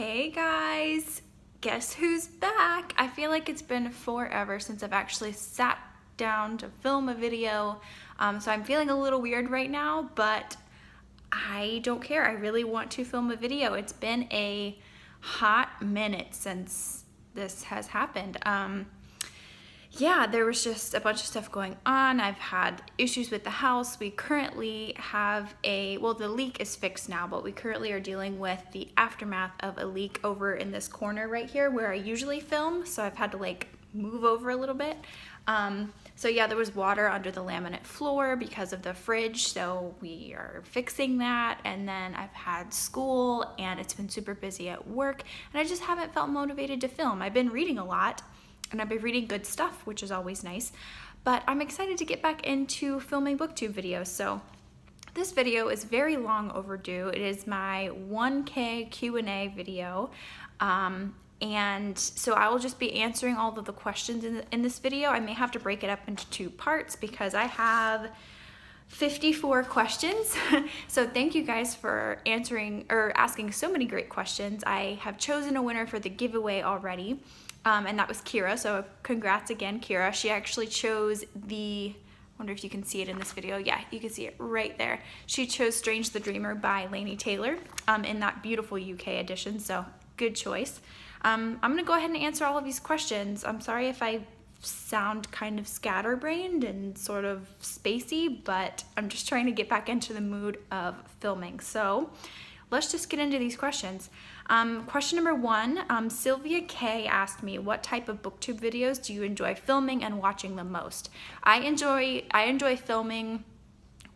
Hey guys, guess who's back? I feel like it's been forever since I've actually sat down to film a video, so I'm feeling a little weird right now, but I don't care. I really want to film a video. It's been a hot minute since this has happened. Yeah, there was just a bunch of stuff going on. I've had issues with the house. We currently have the leak is fixed now, but we currently are dealing with the aftermath of a leak over in this corner right here where I usually film. So I've had to like move over a little bit. So yeah, there was water under the laminate floor because of the fridge. So we are fixing that. And then I've had school and it's been super busy at work and I just haven't felt motivated to film. I've been reading a lot. And I've been reading good stuff, which is always nice. But I'm excited to get back into filming booktube videos. So this video is very long overdue. It is my 1K Q&A video. And so I will just be answering all of the questions in this video. I may have to break it up into 2 parts because I have 54 questions. So thank you guys for answering or asking so many great questions. I have chosen a winner for the giveaway already. And that was Kira, so congrats again, Kira. She actually chose I wonder if you can see it in this video. Yeah, you can see it right there. She chose Strange the Dreamer by Laini Taylor in that beautiful UK edition, so good choice. I'm gonna go ahead and answer all of these questions. I'm sorry if I sound kind of scatterbrained and sort of spacey, but I'm just trying to get back into the mood of filming. So let's just get into these questions. Question number 1, Sylvia K asked me, what type of booktube videos do you enjoy filming and watching the most? I enjoy filming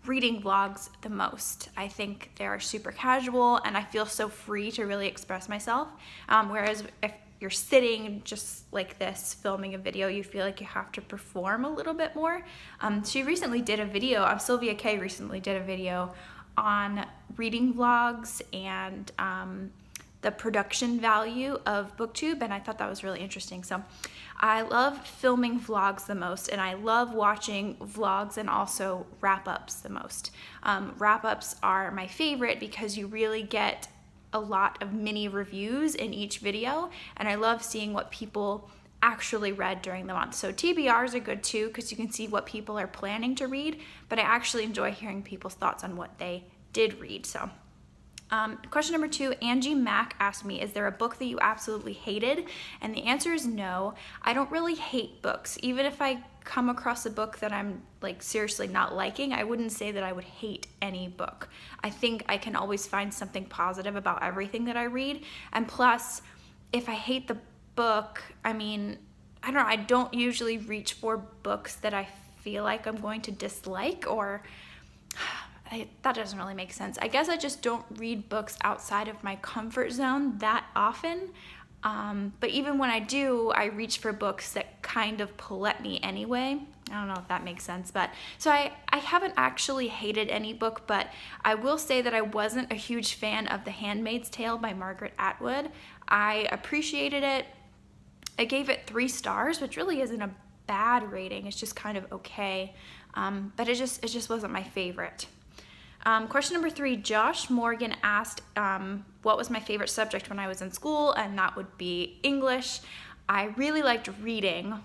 reading vlogs the most. I think they're super casual and I feel so free to really express myself. Whereas if you're sitting just like this filming a video, you feel like you have to perform a little bit more. She recently did a video, Sylvia K recently did a video on reading vlogs and the production value of booktube, and I thought that was really interesting. So I love filming vlogs the most, and I love watching vlogs and also wrap-ups the most. Wrap-ups are my favorite because you really get a lot of mini reviews in each video, and I love seeing what people actually read during the month. So TBRs are good too because you can see what people are planning to read, but I actually enjoy hearing people's thoughts on what they did read. So question number 2, Angie Mack asked me, is there a book that you absolutely hated? And the answer is no. I don't really hate books. Even if I come across a book that I'm like seriously not liking, I wouldn't say that I would hate any book. I think I can always find something positive about everything that I read. And plus, if I hate the book, I mean, I don't know, I don't usually reach for books that I feel like I'm going to dislike, or that doesn't really make sense. I guess I just don't read books outside of my comfort zone that often. But even when I do, I reach for books that kind of pull at me anyway. I don't know if that makes sense, but so I haven't actually hated any book, but I will say that I wasn't a huge fan of The Handmaid's Tale by Margaret Atwood. I appreciated it. I gave it 3 stars, which really isn't a bad rating. It's just kind of okay, but it just wasn't my favorite. Question number 3, Josh Morgan asked what was my favorite subject when I was in school, and that would be English. I really liked reading,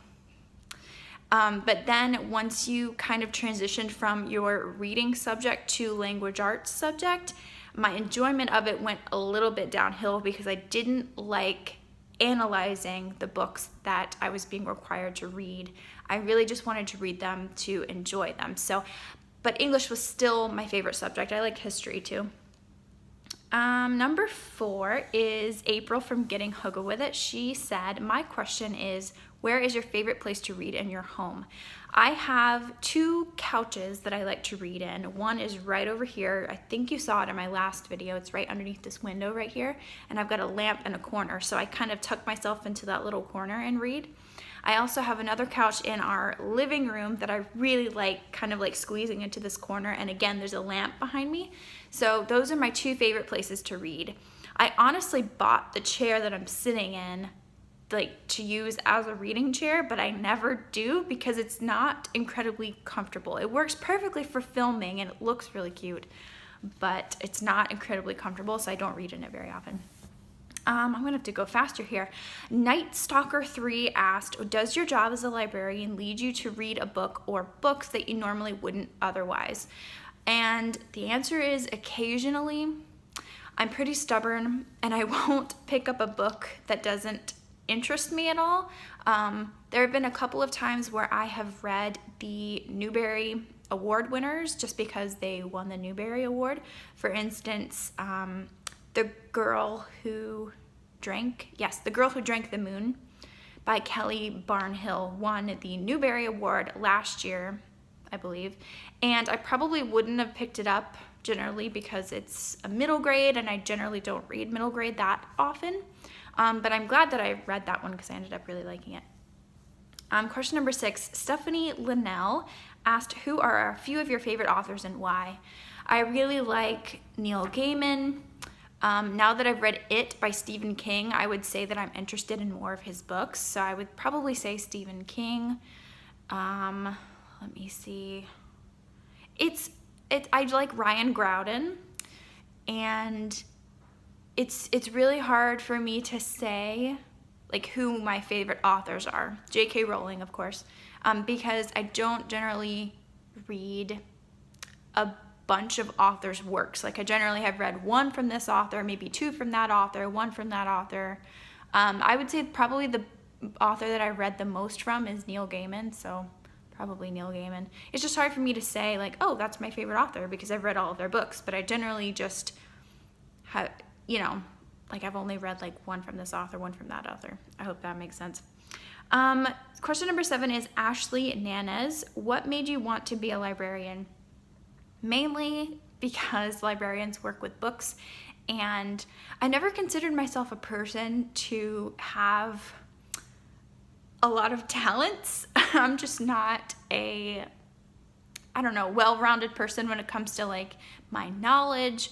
but then once you kind of transitioned from your reading subject to language arts subject, my enjoyment of it went a little bit downhill because I didn't like analyzing the books that I was being required to read. I really just wanted to read them to enjoy them. But English was still my favorite subject. I like history too. Number 4 is April from Getting Hugga With It. She said, my question is, where is your favorite place to read in your home? I have 2 couches that I like to read in. One is right over here. I think you saw it in my last video. It's right underneath this window right here. And I've got a lamp in a corner. So I kind of tuck myself into that little corner and read. I also have another couch in our living room that I really like, kind of like squeezing into this corner. And again, there's a lamp behind me. So those are my 2 favorite places to read. I honestly bought the chair that I'm sitting in like to use as a reading chair, but I never do because it's not incredibly comfortable. It works perfectly for filming and it looks really cute, but it's not incredibly comfortable, so I don't read in it very often. I'm gonna have to go faster here. Night Stalker 3 asked, does your job as a librarian lead you to read a book or books that you normally wouldn't otherwise? And the answer is occasionally. I'm pretty stubborn and I won't pick up a book that doesn't interest me at all. There have been a couple of times where I have read the Newbery Award winners just because they won the Newbery Award. For instance, The Girl Who Drank the Moon by Kelly Barnhill won the Newbery Award last year, I believe. And I probably wouldn't have picked it up generally because it's a middle grade and I generally don't read middle grade that often. But I'm glad that I read that one because I ended up really liking it. Question number 6, Stephanie Linnell asked, who are a few of your favorite authors and why? I really like Neil Gaiman. Now that I've read It by Stephen King, I would say that I'm interested in more of his books. So I would probably say Stephen King. Let me see. I like Ryan Groudon, and it's really hard for me to say like who my favorite authors are. J.K. Rowling, of course, because I don't generally read a bunch of authors' works. Like I generally have read one from this author, maybe two from that author, one from that author. I would say probably the author that I read the most from is Neil Gaiman, so probably Neil Gaiman. It's just hard for me to say like, oh, that's my favorite author because I've read all of their books, but I generally just have, like I've only read like one from this author, one from that author. I hope that makes sense. Question number 7 is Ashley Nanez. What made you want to be a librarian? Mainly because librarians work with books, and I never considered myself a person to have a lot of talents. I'm just not a, well-rounded person when it comes to like my knowledge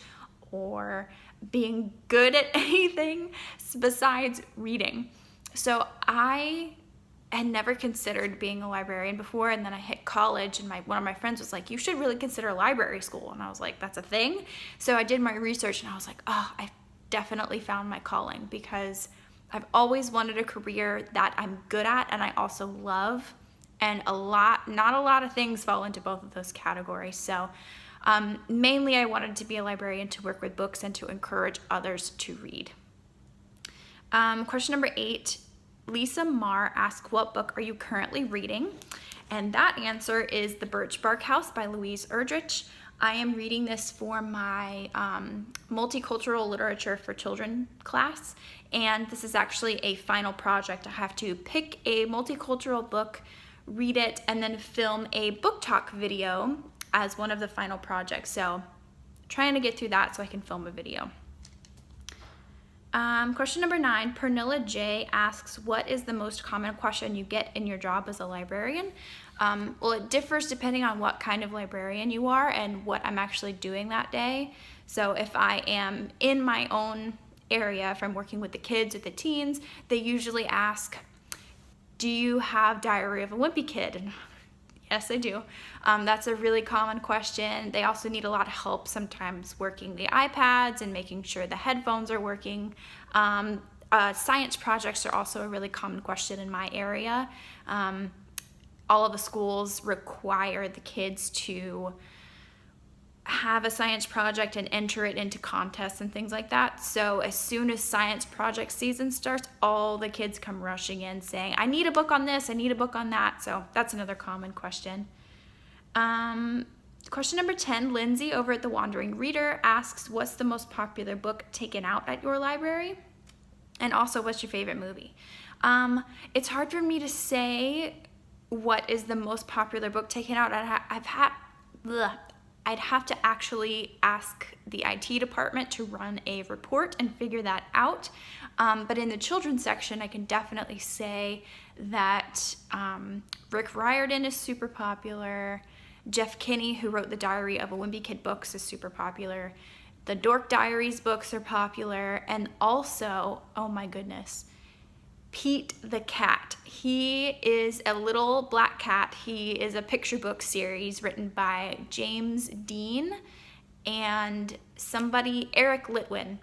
or being good at anything besides reading. So I had never considered being a librarian before, and then I hit college and one of my friends was like, you should really consider library school. And I was like, that's a thing? So I did my research and I was like, oh, I definitely found my calling because I've always wanted a career that I'm good at and I also love, and not a lot of things fall into both of those categories. So mainly I wanted to be a librarian to work with books and to encourage others to read. Question number 8, Lisa Marr asked, what book are you currently reading? And that answer is The Birch Bark House by Louise Erdrich. I am reading this for my multicultural literature for children class, and this is actually a final project. I have to pick a multicultural book, read it, and then film a book talk video as one of the final projects. So trying to get through that so I can film a video. Question number 9, Pernilla J asks, what is the most common question you get in your job as a librarian? Well, it differs depending on what kind of librarian you are and what I'm actually doing that day. So if I am in my own area, if I'm working with the kids or the teens, they usually ask, do you have Diary of a Wimpy Kid? And yes, I do. That's a really common question. They also need a lot of help sometimes working the iPads and making sure the headphones are working. Science projects are also a really common question in my area. All of the schools require the kids to have a science project and enter it into contests and things like that. So as soon as science project season starts, all the kids come rushing in saying, I need a book on this, I need a book on that. So that's another common question. Question number 10, Lindsay over at The Wandering Reader asks, what's the most popular book taken out at your library? And also, what's your favorite movie? It's hard for me to say what is the most popular book taken out. I'd have to actually ask the IT department to run a report and figure that out. But in the children's section, I can definitely say that Rick Riordan is super popular. Jeff Kinney, who wrote the Diary of a Wimpy Kid books, is super popular. The Dork Diaries books are popular. And also, oh my goodness, Pete the Cat. He is a little black cat. He is a picture book series written by James Dean and Eric Litwin.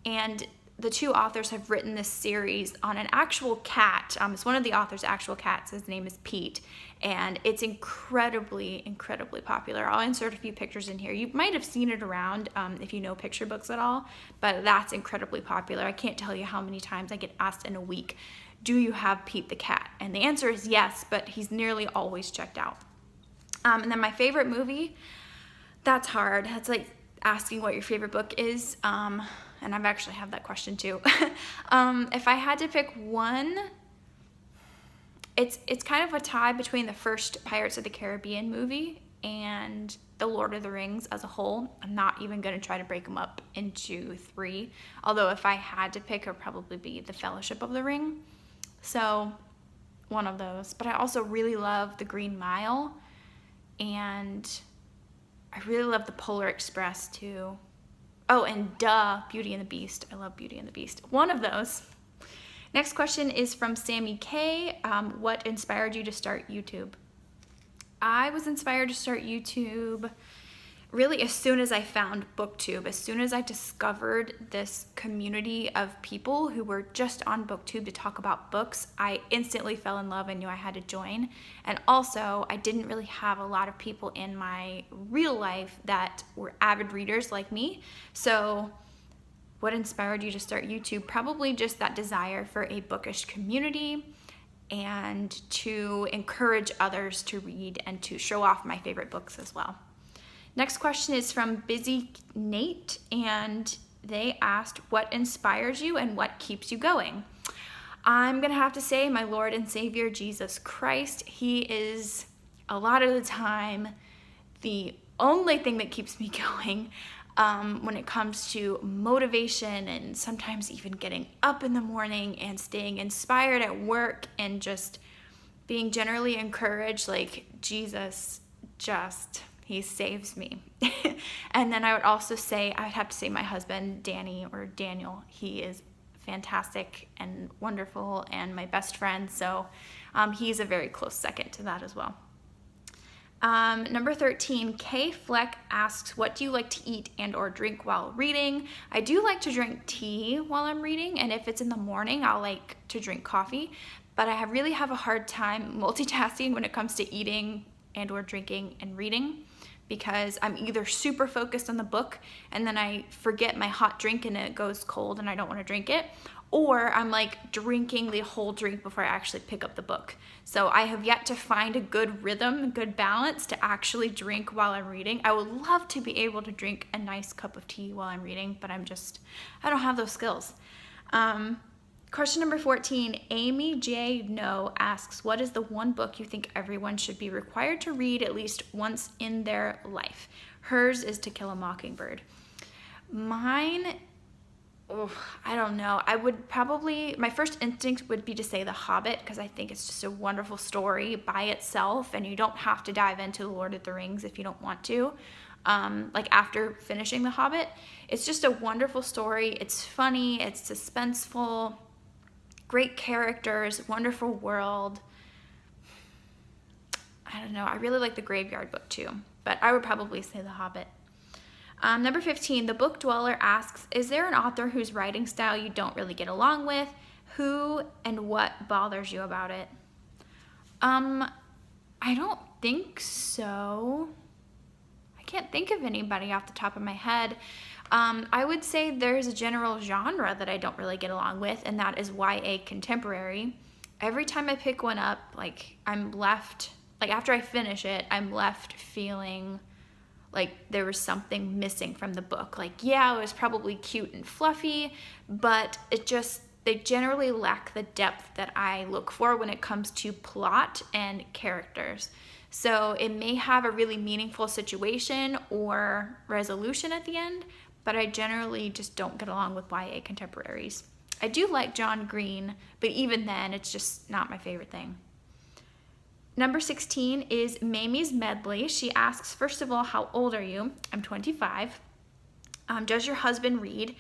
And the two authors have written this series on an actual cat. It's one of the authors' actual cats. His name is Pete, and it's incredibly, incredibly popular. I'll insert a few pictures in here. You might have seen it around if you know picture books at all, but that's incredibly popular. I can't tell you how many times I get asked in a week, do you have Pete the cat? And the answer is yes, but he's nearly always checked out. And then my favorite movie, that's hard. That's like asking what your favorite book is. And I've actually had that question too. If I had to pick one, it's kind of a tie between the first Pirates of the Caribbean movie and the Lord of the Rings as a whole. I'm not even going to try to break them up into three. Although if I had to pick, it would probably be the Fellowship of the Ring. So one of those. But I also really love The Green Mile. And I really love The Polar Express too. Oh, and Beauty and the Beast. I love Beauty and the Beast. One of those. Next question is from Sammy K. What inspired you to start YouTube? I was inspired to start YouTube really as soon as I found BookTube. As soon as I discovered this community of people who were just on BookTube to talk about books, I instantly fell in love and knew I had to join. And also, I didn't really have a lot of people in my real life that were avid readers like me. So what inspired you to start YouTube? Probably just that desire for a bookish community and to encourage others to read and to show off my favorite books as well. Next question is from Busy Nate, and they asked, what inspires you and what keeps you going? I'm gonna have to say my Lord and Savior, Jesus Christ. He is, a lot of the time, the only thing that keeps me going when it comes to motivation and sometimes even getting up in the morning and staying inspired at work and just being generally encouraged. Like, Jesus just... he saves me. And then I would also say, I would have to say my husband, Danny or Daniel. He is fantastic and wonderful and my best friend. So he's a very close second to that as well. Number 13, Kay Fleck asks, what do you like to eat and or drink while reading? I do like to drink tea while I'm reading. And if it's in the morning, I'll like to drink coffee. But I really have a hard time multitasking when it comes to eating and or drinking and reading, because I'm either super focused on the book and then I forget my hot drink and it goes cold and I don't want to drink it, or I'm like drinking the whole drink before I actually pick up the book. So I have yet to find a good rhythm, a good balance to actually drink while I'm reading. I would love to be able to drink a nice cup of tea while I'm reading, but I don't have those skills. Question number 14, Amy J. No asks, what is the one book you think everyone should be required to read at least once in their life? Hers is To Kill a Mockingbird. Mine, I don't know. I would probably, my first instinct would be to say The Hobbit, because I think it's just a wonderful story by itself, and you don't have to dive into The Lord of the Rings if you don't want to. Like after finishing The Hobbit, it's just a wonderful story. It's funny, it's suspenseful, great characters, wonderful world. I don't know. I really like the Graveyard Book too, but I would probably say The Hobbit. Number 15, The Book Dweller asks, is there an author whose writing style you don't really get along with? Who and what bothers you about it? I don't think so. I can't think of anybody off the top of my head. I would say there's a general genre that I don't really get along with, and that is YA contemporary. Every time I pick one up, like I'm left, like after I finish it, I'm left feeling like there was something missing from the book. Like, yeah, it was probably cute and fluffy, but they generally lack the depth that I look for when it comes to plot and characters. So it may have a really meaningful situation or resolution at the end, but I generally just don't get along with YA contemporaries. I do like John Green, but even then, it's just not my favorite thing. Number 16 is Mamie's Medley. She asks, first of all, how old are you? I'm 25. Does your husband read?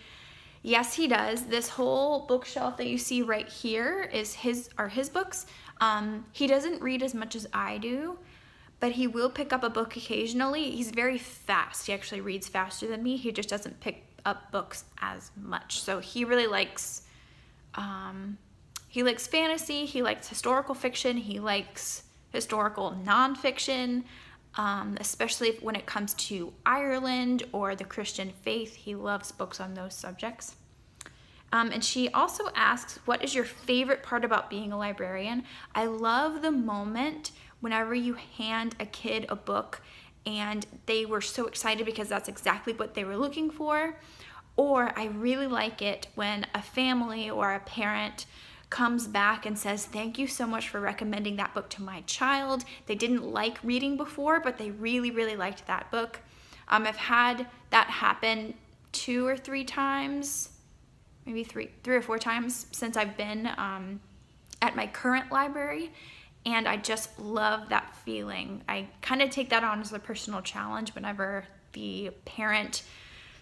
Yes, he does. This whole bookshelf that you see right here are his books. He doesn't read as much as I do, but he will pick up a book occasionally. He's very fast. He actually reads faster than me. He just doesn't pick up books as much. So he really likes, he likes fantasy, he likes historical fiction, he likes historical nonfiction, especially when it comes to Ireland or the Christian faith. He loves books on those subjects. And she also asks, what is your favorite part about being a librarian? I love the moment whenever you hand a kid a book and they were so excited because that's exactly what they were looking for. Or I really like it when a family or a parent comes back and says, thank you so much for recommending that book to my child. They didn't like reading before, but they really, really liked that book. I've had that happen 2 or 3 times, maybe three or four times since I've been at my current library, and I just love that feeling. I kind of take that on as a personal challenge whenever the parent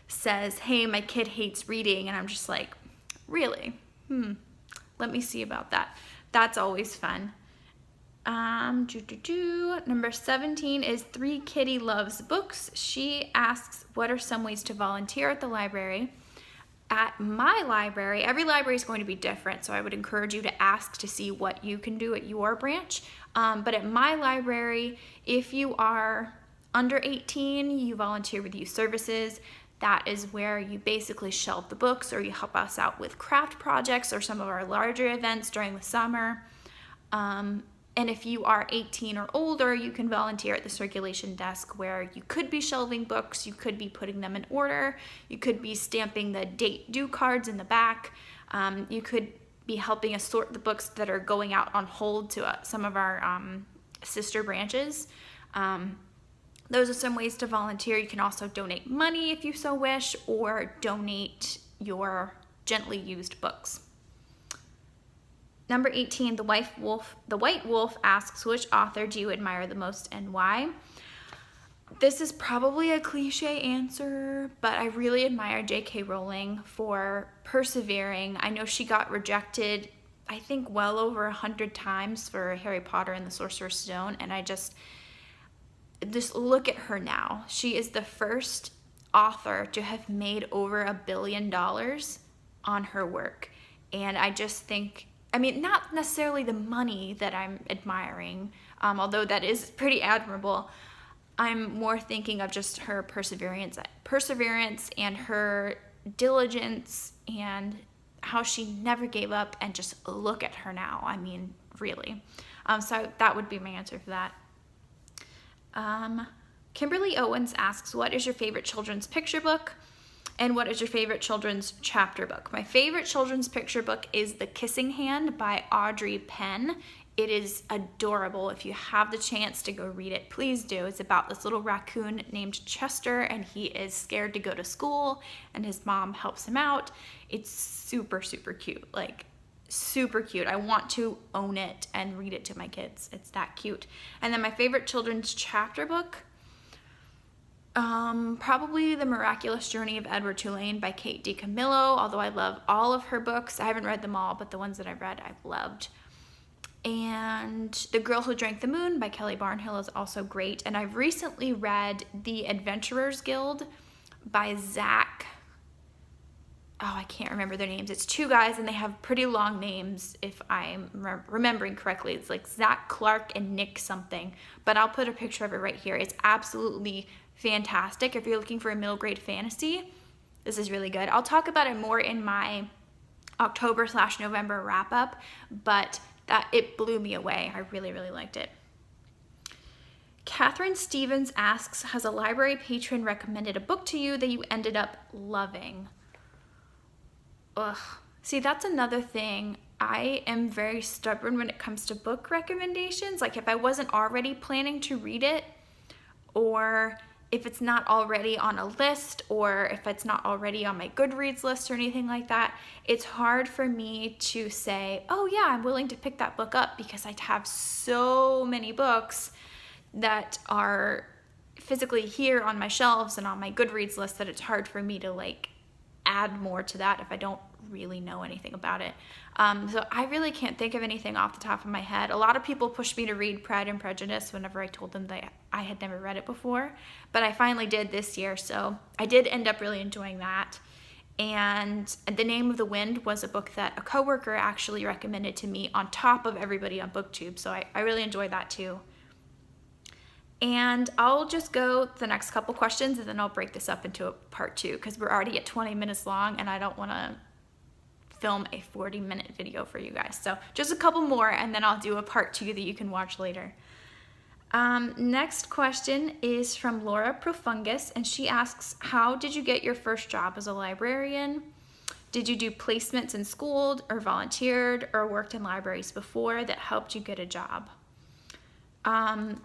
says, hey, my kid hates reading, and I'm just like, really? Let me see about that. That's always fun. Number 17 is 3 Kitty Loves Books. She asks, what are some ways to volunteer at the library? At my library, every library is going to be different, so I would encourage you to ask to see what you can do at your branch. But at my library, if you are under 18, you volunteer with youth services. That is where you basically shelve the books, or you help us out with craft projects or some of our larger events during the summer. And if you are 18 or older, you can volunteer at the circulation desk, where you could be shelving books, you could be putting them in order, you could be stamping the date due cards in the back, you could be helping us sort the books that are going out on hold to some of our sister branches. Those are some ways to volunteer. You can also donate money if you so wish, or donate your gently used books. Number 18, the White Wolf asks, which author do you admire the most and why? This is probably a cliche answer, but I really admire J.K. Rowling for persevering. I know she got rejected, I think, well over 100 times for Harry Potter and the Sorcerer's Stone, and I just look at her now. She is the first author to have made over $1 billion on her work, and I just think, I mean, not necessarily the money that I'm admiring, although that is pretty admirable. I'm more thinking of just her perseverance and her diligence, and how she never gave up, and just look at her now. I mean, really. So that would be my answer for that. Kimberly Owens asks, what is your favorite children's picture book? And what is your favorite children's chapter book? My favorite children's picture book is The Kissing Hand by Audrey Penn. It is adorable. If you have the chance to go read it, please do. It's about this little raccoon named Chester, and he is scared to go to school, and his mom helps him out. It's super, super cute. Like, super cute. I want to own it and read it to my kids. It's that cute. And then my favorite children's chapter book, probably The Miraculous Journey of Edward Tulane by Kate DiCamillo, although I love all of her books. I haven't read them all, but the ones that I've read, I've loved. And The Girl Who Drank the Moon by Kelly Barnhill is also great. And I've recently read The Adventurers Guild by Zach. Oh, I can't remember their names. It's 2 guys, and they have pretty long names, if I'm remembering correctly. It's like Zach Clark and Nick something, but I'll put a picture of it right here. It's absolutely fantastic. If you're looking for a middle grade fantasy, this is really good. I'll talk about it more in my October/November wrap up, but it blew me away. I really, really liked it. Catherine Stevens asks, has a library patron recommended a book to you that you ended up loving? Ugh. See, that's another thing. I am very stubborn when it comes to book recommendations. Like, if I wasn't already planning to read it, or if it's not already on a list, or if it's not already on my Goodreads list or anything like that, it's hard for me to say, oh yeah, I'm willing to pick that book up, because I have so many books that are physically here on my shelves and on my Goodreads list that it's hard for me to like add more to that if I don't really know anything about it. So I really can't think of anything off the top of my head. A lot of people pushed me to read Pride and Prejudice whenever I told them that I had never read it before, but I finally did this year, so I did end up really enjoying that. And The Name of the Wind was a book that a coworker actually recommended to me on top of everybody on BookTube. So I really enjoyed that too. And I'll just go the next couple questions and then I'll break this up into a part 2 because we're already at 20 minutes long and I don't want to film a 40-minute video for you guys. So just a couple more and then I'll do a part 2 that you can watch later. Next question is from Laura Profungus, and she asks, how did you get your first job as a librarian? Did you do placements in school or volunteered or worked in libraries before that helped you get a job?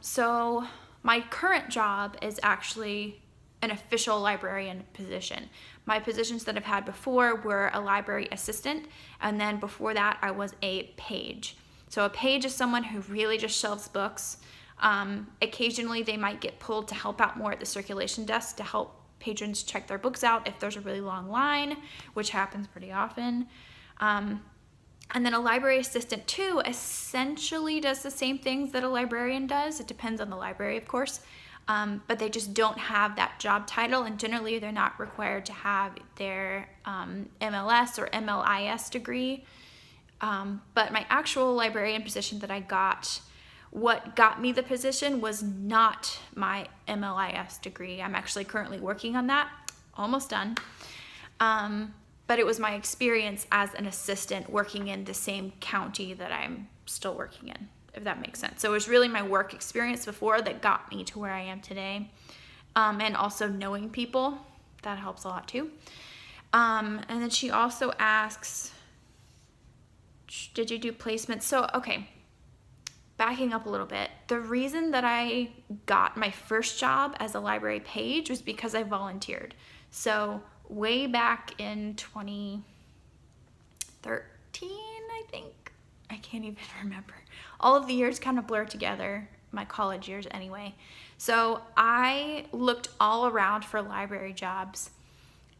So my current job is actually an official librarian position. My positions that I've had before were a library assistant, and then before that I was a page. So a page is someone who really just shelves books. Occasionally they might get pulled to help out more at the circulation desk to help patrons check their books out if there's a really long line, which happens pretty often. And then a library assistant too essentially does the same things that a librarian does. It depends on the library, of course, but they just don't have that job title, and generally they're not required to have their MLS or MLIS degree. But my actual librarian position that I got, what got me the position was not my MLIS degree. I'm actually currently working on that, almost done. But it was my experience as an assistant working in the same county that I'm still working in, if that makes sense. So it was really my work experience before that got me to where I am today. And also knowing people, that helps a lot too. And then she also asks, did you do placements? So, okay. Backing up a little bit, the reason that I got my first job as a library page was because I volunteered. So way back in 2013, I think. I can't even remember. All of the years kind of blur together, my college years anyway. So I looked all around for library jobs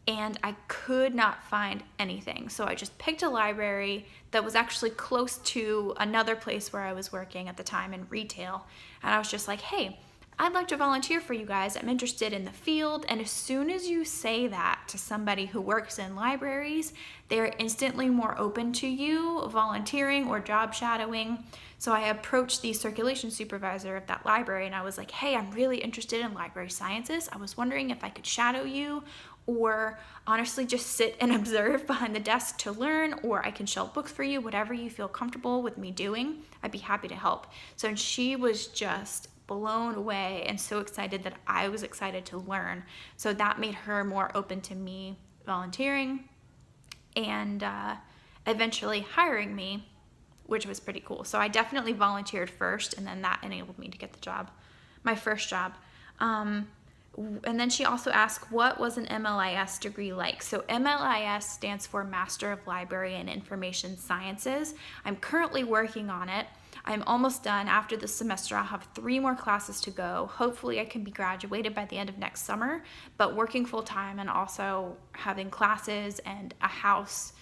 and I could not find anything. So I just picked a library that was actually close to another place where I was working at the time in retail. And I was just like, hey, I'd like to volunteer for you guys. I'm interested in the field. And as soon as you say that to somebody who works in libraries, they're instantly more open to you volunteering or job shadowing. So I approached the circulation supervisor of that library and I was like, hey, I'm really interested in library sciences. I was wondering if I could shadow you, or honestly just sit and observe behind the desk to learn, or I can shelf books for you, whatever you feel comfortable with me doing. I'd be happy to help. So she was just blown away and so excited that I was excited to learn. So that made her more open to me volunteering and eventually hiring me, which was pretty cool. So I definitely volunteered first, and then that enabled me to get the job, my first job. And then she also asked, what was an MLIS degree like? So MLIS stands for Master of Library and Information Sciences. I'm currently working on it. I'm almost done. After this semester, I'll have 3 more classes to go. Hopefully I can be graduated by the end of next summer, but working full time and also having classes and a house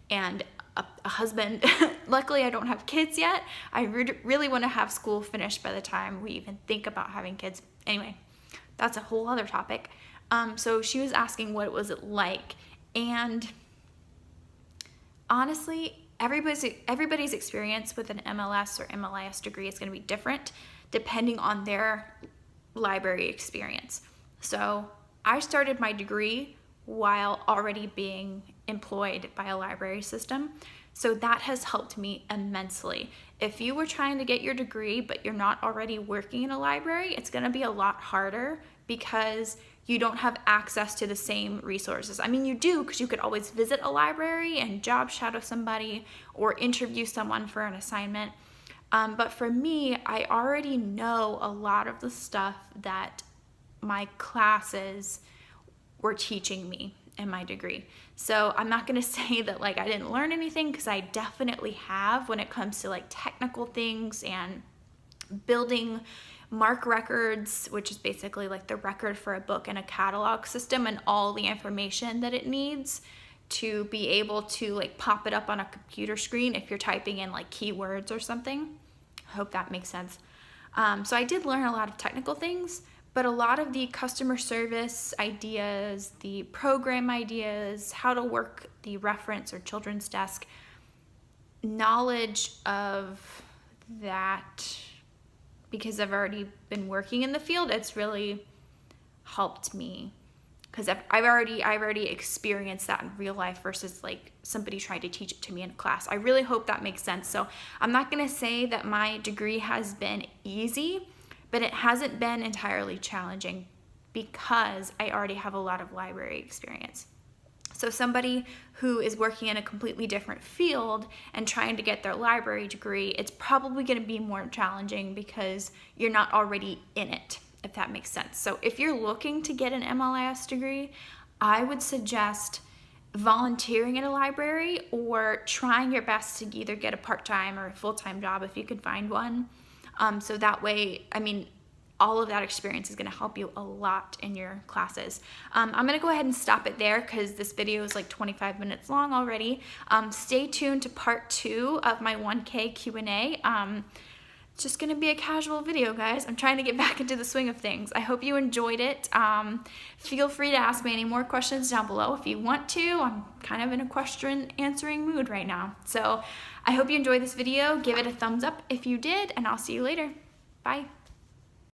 and a husband. Luckily, I don't have kids yet. I really want to have school finished by the time we even think about having kids. Anyway, that's a whole other topic. So she was asking what it was like, and honestly, everybody's experience with an MLS or MLIS degree is going to be different depending on their library experience. So I started my degree while already being employed by a library system. So that has helped me immensely. If you were trying to get your degree, but you're not already working in a library, it's gonna be a lot harder because you don't have access to the same resources. I mean, you do, because you could always visit a library and job shadow somebody or interview someone for an assignment. But for me, I already know a lot of the stuff that my classes were teaching me in my degree. So I'm not going to say that like I didn't learn anything, because I definitely have when it comes to like technical things and building MARC records, which is basically like the record for a book in a catalog system and all the information that it needs to be able to like pop it up on a computer screen if you're typing in like keywords or something. I hope that makes sense. So I did learn a lot of technical things, but a lot of the customer service ideas, the program ideas, how to work the reference or children's desk, knowledge of that, because I've already been working in the field, it's really helped me, because I've already experienced that in real life versus like somebody trying to teach it to me in class. I really hope that makes sense. So I'm not gonna say that my degree has been easy, but it hasn't been entirely challenging because I already have a lot of library experience. So somebody who is working in a completely different field and trying to get their library degree, it's probably going to be more challenging because you're not already in it, if that makes sense. So if you're looking to get an MLIS degree, I would suggest volunteering at a library or trying your best to either get a part-time or a full-time job if you could find one. So that way, I mean, all of that experience is going to help you a lot in your classes. I'm going to go ahead and stop it there because this video is like 25 minutes long already. Stay tuned to part 2 of my 1K Q&A. It's just going to be a casual video, guys. I'm trying to get back into the swing of things. I hope you enjoyed it. Feel free to ask me any more questions down below if you want to. I'm kind of in a question answering mood right now. So I hope you enjoyed this video. Give it a thumbs up if you did, and I'll see you later. Bye.